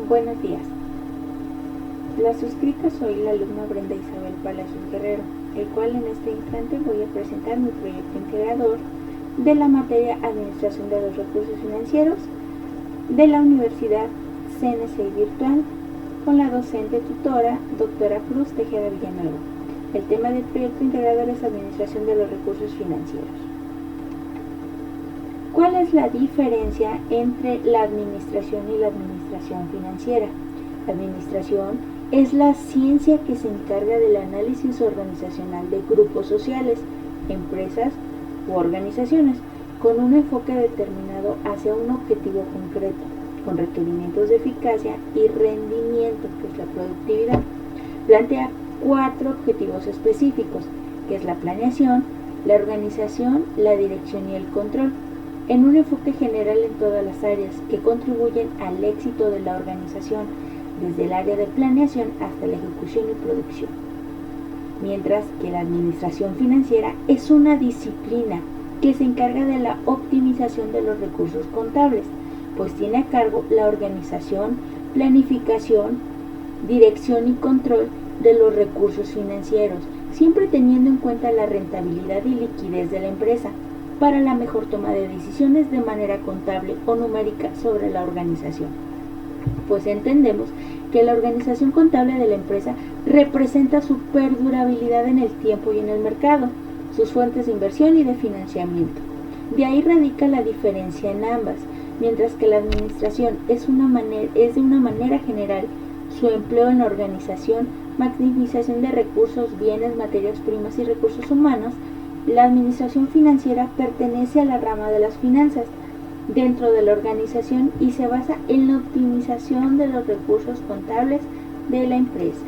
Buenos días. La suscrita soy la alumna Brenda Isabel Palacios Guerrero, el cual en este instante voy a presentar mi proyecto integrador de la materia Administración de los Recursos Financieros de la Universidad CNCI Virtual con la docente tutora doctora Cruz Tejeda Villanueva. El tema del proyecto integrador es Administración de los Recursos Financieros. ¿Cuál es la diferencia entre la administración y la administración financiera? La administración es la ciencia que se encarga del análisis organizacional de grupos sociales, empresas u organizaciones, con un enfoque determinado hacia un objetivo concreto, con requerimientos de eficacia y rendimiento, que es la productividad. Plantea 4 objetivos específicos, que es la planeación, la organización, la dirección y el control, en un enfoque general en todas las áreas que contribuyen al éxito de la organización, desde el área de planeación hasta la ejecución y producción. Mientras que la administración financiera es una disciplina que se encarga de la optimización de los recursos contables, pues tiene a cargo la organización, planificación, dirección y control de los recursos financieros, siempre teniendo en cuenta la rentabilidad y liquidez de la empresa, para la mejor toma de decisiones de manera contable o numérica sobre la organización. Pues entendemos que la organización contable de la empresa representa su perdurabilidad en el tiempo y en el mercado, sus fuentes de inversión y de financiamiento. De ahí radica la diferencia en ambas, mientras que la administración es de una manera general su empleo en la organización, maximización de recursos, bienes, materias primas y recursos humanos. La administración financiera pertenece a la rama de las finanzas dentro de la organización y se basa en la optimización de los recursos contables de la empresa.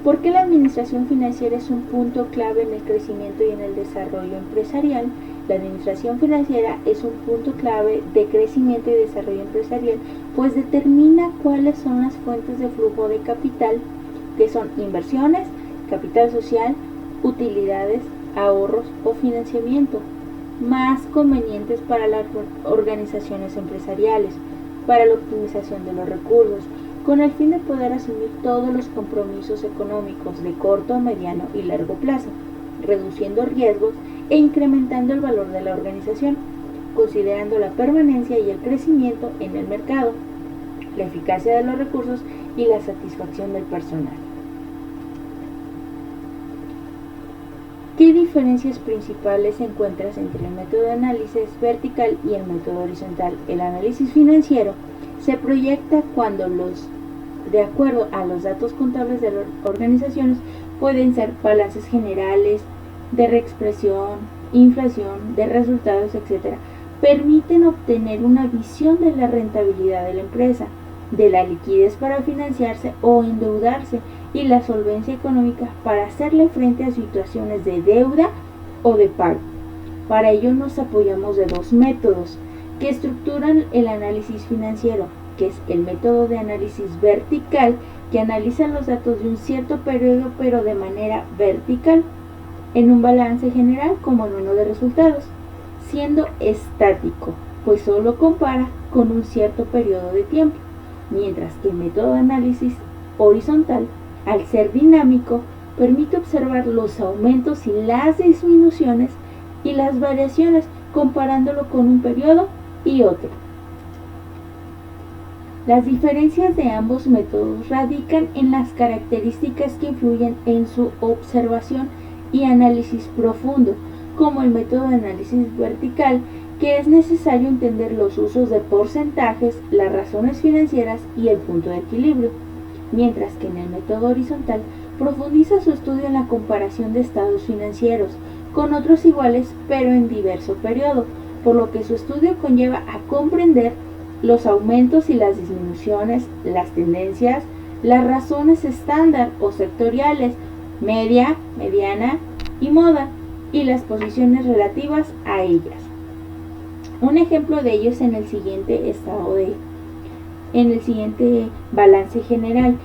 ¿Por qué la administración financiera es un punto clave en el crecimiento y en el desarrollo empresarial? La administración financiera es un punto clave de crecimiento y desarrollo empresarial, pues determina cuáles son las fuentes de flujo de capital, que son inversiones, capital social, utilidades, ahorros o financiamiento, más convenientes para las organizaciones empresariales, para la optimización de los recursos, con el fin de poder asumir todos los compromisos económicos de corto, mediano y largo plazo, reduciendo riesgos e incrementando el valor de la organización, considerando la permanencia y el crecimiento en el mercado, la eficacia de los recursos y la satisfacción del personal. ¿Qué diferencias principales encuentras entre el método de análisis vertical y el método horizontal? El análisis financiero se proyecta cuando de acuerdo a los datos contables de las organizaciones, pueden ser balances generales, de reexpresión, inflación, de resultados, etc. Permiten obtener una visión de la rentabilidad de la empresa, de la liquidez para financiarse o endeudarse y la solvencia económica para hacerle frente a situaciones de deuda o de pago. Para ello nos apoyamos de 2 métodos que estructuran el análisis financiero, que es el método de análisis vertical, que analiza los datos de un cierto periodo pero de manera vertical, en un balance general como en uno de resultados, siendo estático, pues solo compara con un cierto periodo de tiempo, mientras que el método de análisis horizontal, al ser dinámico, permite observar los aumentos y las disminuciones y las variaciones comparándolo con un periodo y otro. Las diferencias de ambos métodos radican en las características que influyen en su observación y análisis profundo, como el método de análisis vertical, que es necesario entender los usos de porcentajes, las razones financieras y el punto de equilibrio, mientras que en el método horizontal profundiza su estudio en la comparación de estados financieros con otros iguales pero en diverso periodo, por lo que su estudio conlleva a comprender los aumentos y las disminuciones, las tendencias, las razones estándar o sectoriales, media, mediana y moda, y las posiciones relativas a ellas. Un ejemplo de ello es en el siguiente balance general.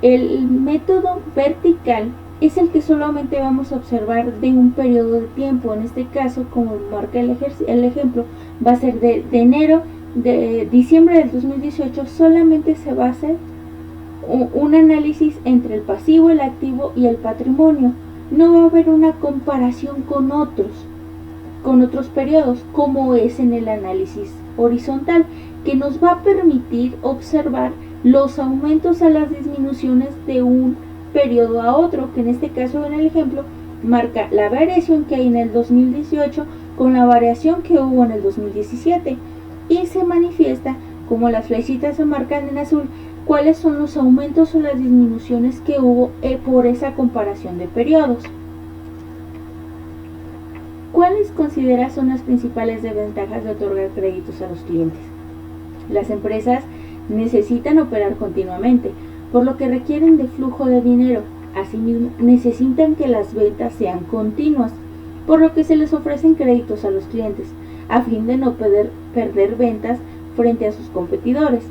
El método vertical es el que solamente vamos a observar de un periodo de tiempo. En este caso, como marca el ejemplo, va a ser de enero de diciembre del 2018 solamente se va a hacer un análisis entre el pasivo, el activo y el patrimonio. No va a haber una comparación con otros periodos, como es en el análisis horizontal, que nos va a permitir observar los aumentos a las disminuciones de un periodo a otro, que en este caso, en el ejemplo, marca la variación que hay en el 2018 con la variación que hubo en el 2017, y se manifiesta, como las flechitas se marcan en azul, cuáles son los aumentos o las disminuciones que hubo por esa comparación de periodos. ¿Cuáles consideras son las principales desventajas de otorgar créditos a los clientes? Las empresas necesitan operar continuamente, por lo que requieren de flujo de dinero. Asimismo, necesitan que las ventas sean continuas, por lo que se les ofrecen créditos a los clientes, a fin de no perder ventas frente a sus competidores.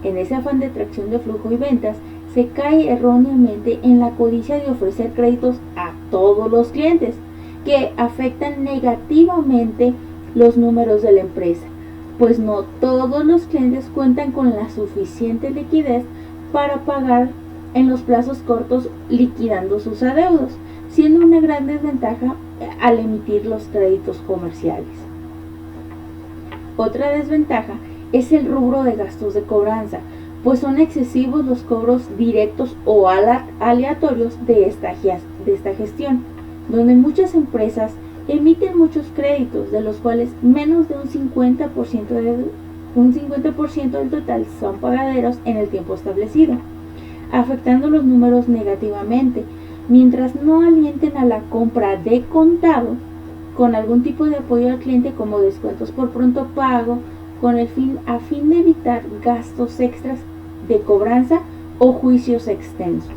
En ese afán de atracción de flujo y ventas, se cae erróneamente en la codicia de ofrecer créditos a todos los clientes, que afectan negativamente los números de la empresa, pues no todos los clientes cuentan con la suficiente liquidez para pagar en los plazos cortos liquidando sus adeudos, siendo una gran desventaja al emitir los créditos comerciales. Otra desventaja es el rubro de gastos de cobranza, pues son excesivos los cobros directos o aleatorios de esta gestión, donde muchas empresas emiten muchos créditos, de los cuales menos de un 50% del total son pagaderos en el tiempo establecido, afectando los números negativamente, mientras no alienten a la compra de contado con algún tipo de apoyo al cliente, como descuentos por pronto pago, a fin de evitar gastos extras de cobranza o juicios extensos.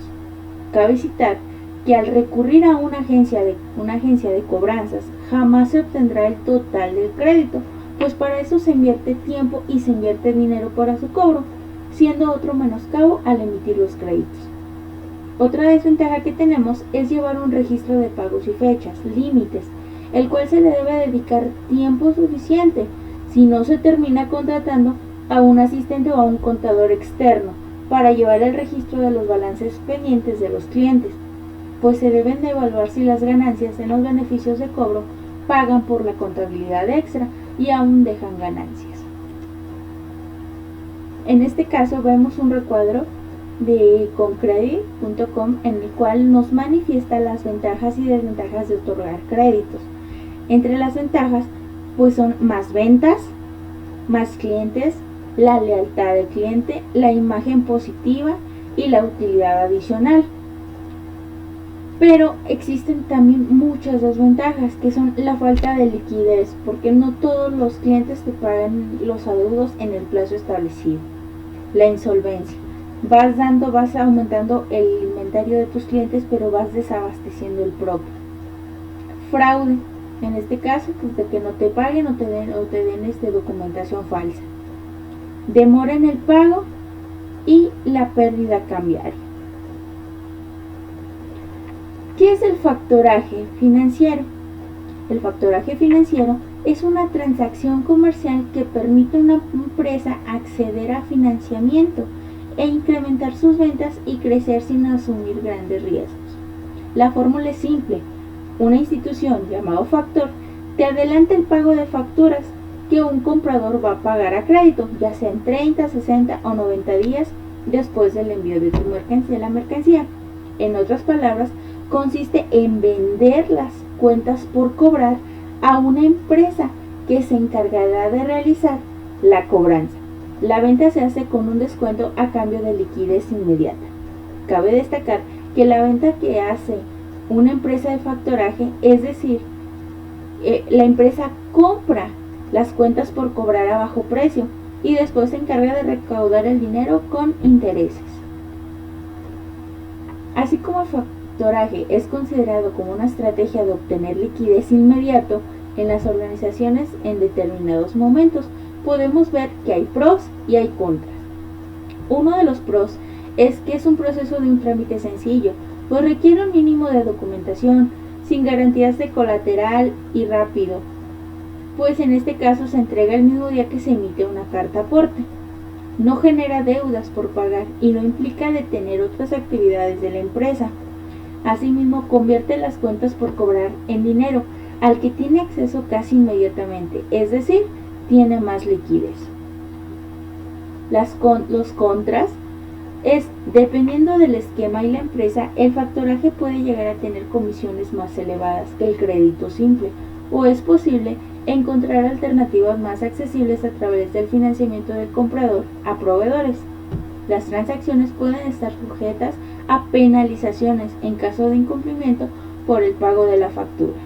Cabe citar que al recurrir a una agencia de cobranzas jamás se obtendrá el total del crédito, pues para eso se invierte tiempo y se invierte dinero para su cobro, siendo otro menoscabo al emitir los créditos. Otra desventaja que tenemos es llevar un registro de pagos y fechas límites, el cual se le debe dedicar tiempo suficiente, si no se termina contratando a un asistente o a un contador externo para llevar el registro de los balances pendientes de los clientes, pues se deben de evaluar si las ganancias en los beneficios de cobro pagan por la contabilidad extra y aún dejan ganancias. En este caso vemos un recuadro de concredit.com en el cual nos manifiesta las ventajas y desventajas de otorgar créditos. Entre las ventajas pues son más ventas, más clientes, la lealtad del cliente, la imagen positiva y la utilidad adicional. Pero existen también muchas desventajas, que son la falta de liquidez, porque no todos los clientes te pagan los adeudos en el plazo establecido. La insolvencia. Vas aumentando el inventario de tus clientes, pero vas desabasteciendo el propio. Fraude. En este caso, pues de que no te paguen o te den documentación falsa. Demora en el pago y la pérdida cambiaria. ¿Qué es el factoraje financiero? El factoraje financiero es una transacción comercial que permite a una empresa acceder a financiamiento e incrementar sus ventas y crecer sin asumir grandes riesgos. La fórmula es simple. Una institución llamada factor te adelanta el pago de facturas que un comprador va a pagar a crédito, ya sea en 30, 60 o 90 días después del envío de la mercancía. En otras palabras, consiste en vender las cuentas por cobrar a una empresa que se encargará de realizar la cobranza. La venta se hace con un descuento a cambio de liquidez inmediata. Cabe destacar que la venta que hace una empresa de factoraje, es decir, la empresa compra las cuentas por cobrar a bajo precio y después se encarga de recaudar el dinero con intereses. Así como el factoraje es considerado como una estrategia de obtener liquidez inmediato en las organizaciones en determinados momentos, podemos ver que hay pros y hay contras. Uno de los pros es que es un proceso de un trámite sencillo, pues requiere un mínimo de documentación, sin garantías de colateral y rápido. pues en este caso se entrega el mismo día que se emite una carta aporte. No genera deudas por pagar y no implica detener otras actividades de la empresa. Asimismo, convierte las cuentas por cobrar en dinero al que tiene acceso casi inmediatamente, es decir, tiene más liquidez. Los contras es, dependiendo del esquema y la empresa, el factoraje puede llegar a tener comisiones más elevadas que el crédito simple, o es posible encontrar alternativas más accesibles a través del financiamiento del comprador a proveedores. Las transacciones pueden estar sujetas a penalizaciones en caso de incumplimiento por el pago de la factura.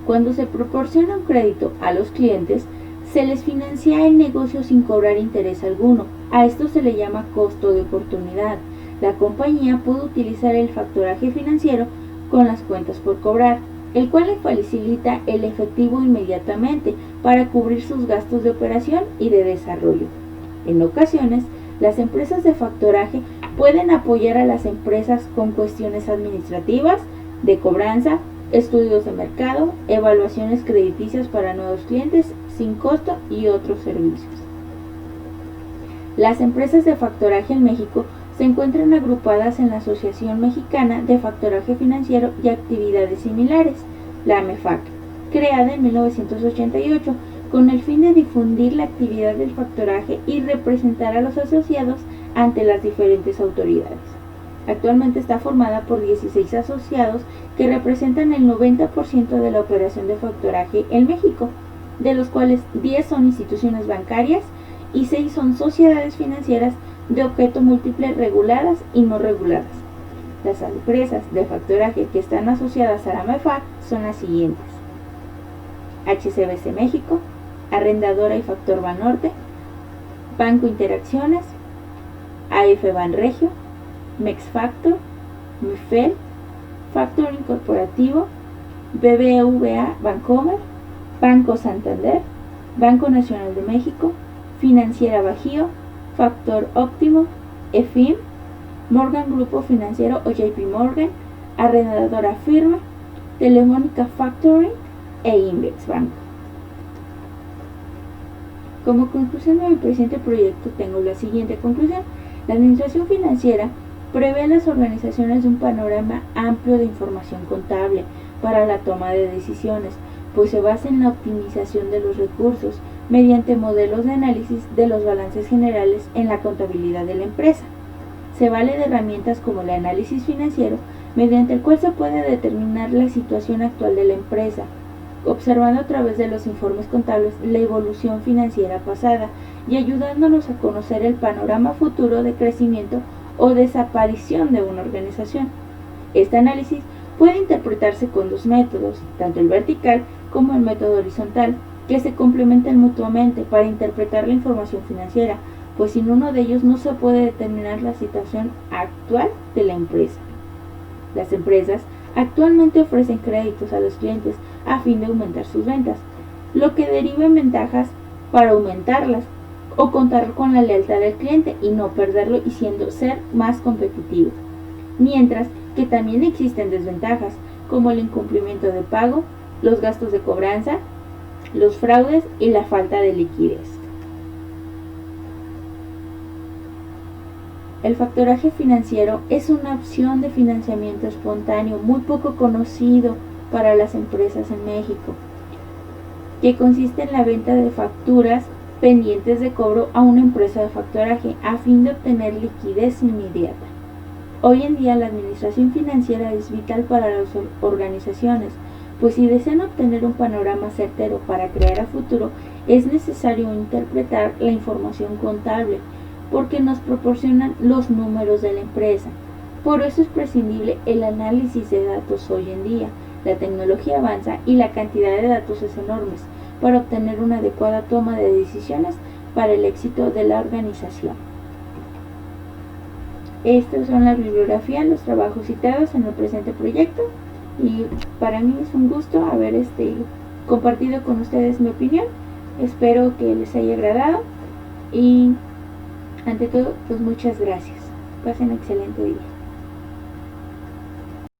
Cuando se proporciona un crédito a los clientes, se les financia el negocio sin cobrar interés alguno. A esto se le llama costo de oportunidad. La compañía puede utilizar el factoraje financiero con las cuentas por cobrar, el cual le facilita el efectivo inmediatamente para cubrir sus gastos de operación y de desarrollo. En ocasiones, las empresas de factoraje pueden apoyar a las empresas con cuestiones administrativas, de cobranza, estudios de mercado, evaluaciones crediticias para nuevos clientes sin costo y otros servicios. Las empresas de factoraje en México se encuentran agrupadas en la Asociación Mexicana de Factoraje Financiero y Actividades Similares, la AMEFAC, creada en 1988 con el fin de difundir la actividad del factoraje y representar a los asociados ante las diferentes autoridades. Actualmente está formada por 16 asociados que representan el 90% de la operación de factoraje en México, de los cuales 10 son instituciones bancarias y 6 son sociedades financieras de objeto múltiple reguladas y no reguladas. Las empresas de factoraje que están asociadas a la AMEFAC son las siguientes: HSBC México, Arrendadora y Factor Banorte, Banco Interacciones, AF Banregio, Mexfactor, Mifel, Factoring Corporativo, BBVA Bancomer, Banco Santander, Banco Nacional de México, Financiera Bajío, Factor Óptimo, EFIM, Morgan Grupo Financiero o JP Morgan, Arrendadora Firma, Telefónica Factoring e Invex Banco. Como conclusión de mi presente proyecto tengo la siguiente conclusión: la administración financiera prevé a las organizaciones un panorama amplio de información contable para la toma de decisiones, pues se basa en la optimización de los recursos mediante modelos de análisis de los balances generales en la contabilidad de la empresa. Se vale de herramientas como el análisis financiero, mediante el cual se puede determinar la situación actual de la empresa, observando a través de los informes contables la evolución financiera pasada y ayudándonos a conocer el panorama futuro de crecimiento o desaparición de una organización. Este análisis puede interpretarse con dos métodos, tanto el vertical como el método horizontal, que se complementan mutuamente para interpretar la información financiera, pues sin uno de ellos no se puede determinar la situación actual de la empresa. Las empresas actualmente ofrecen créditos a los clientes a fin de aumentar sus ventas, lo que deriva en ventajas para aumentarlas o contar con la lealtad del cliente y no perderlo y ser más competitivo. Mientras que también existen desventajas como el incumplimiento de pago, los gastos de cobranza, los fraudes y la falta de liquidez. El factoraje financiero es una opción de financiamiento espontáneo muy poco conocido para las empresas en México, que consiste en la venta de facturas pendientes de cobro a una empresa de factoraje a fin de obtener liquidez inmediata. Hoy en día la administración financiera es vital para las organizaciones, pues si desean obtener un panorama certero para crear a futuro, es necesario interpretar la información contable, porque nos proporcionan los números de la empresa. Por eso es prescindible el análisis de datos hoy en día. La tecnología avanza y la cantidad de datos es enorme para obtener una adecuada toma de decisiones para el éxito de la organización. Estas son la bibliografía, los trabajos citados en el presente proyecto, y para mí es un gusto haber compartido con ustedes mi opinión. Espero que les haya agradado y ante todo, pues muchas gracias. Pasen un excelente día.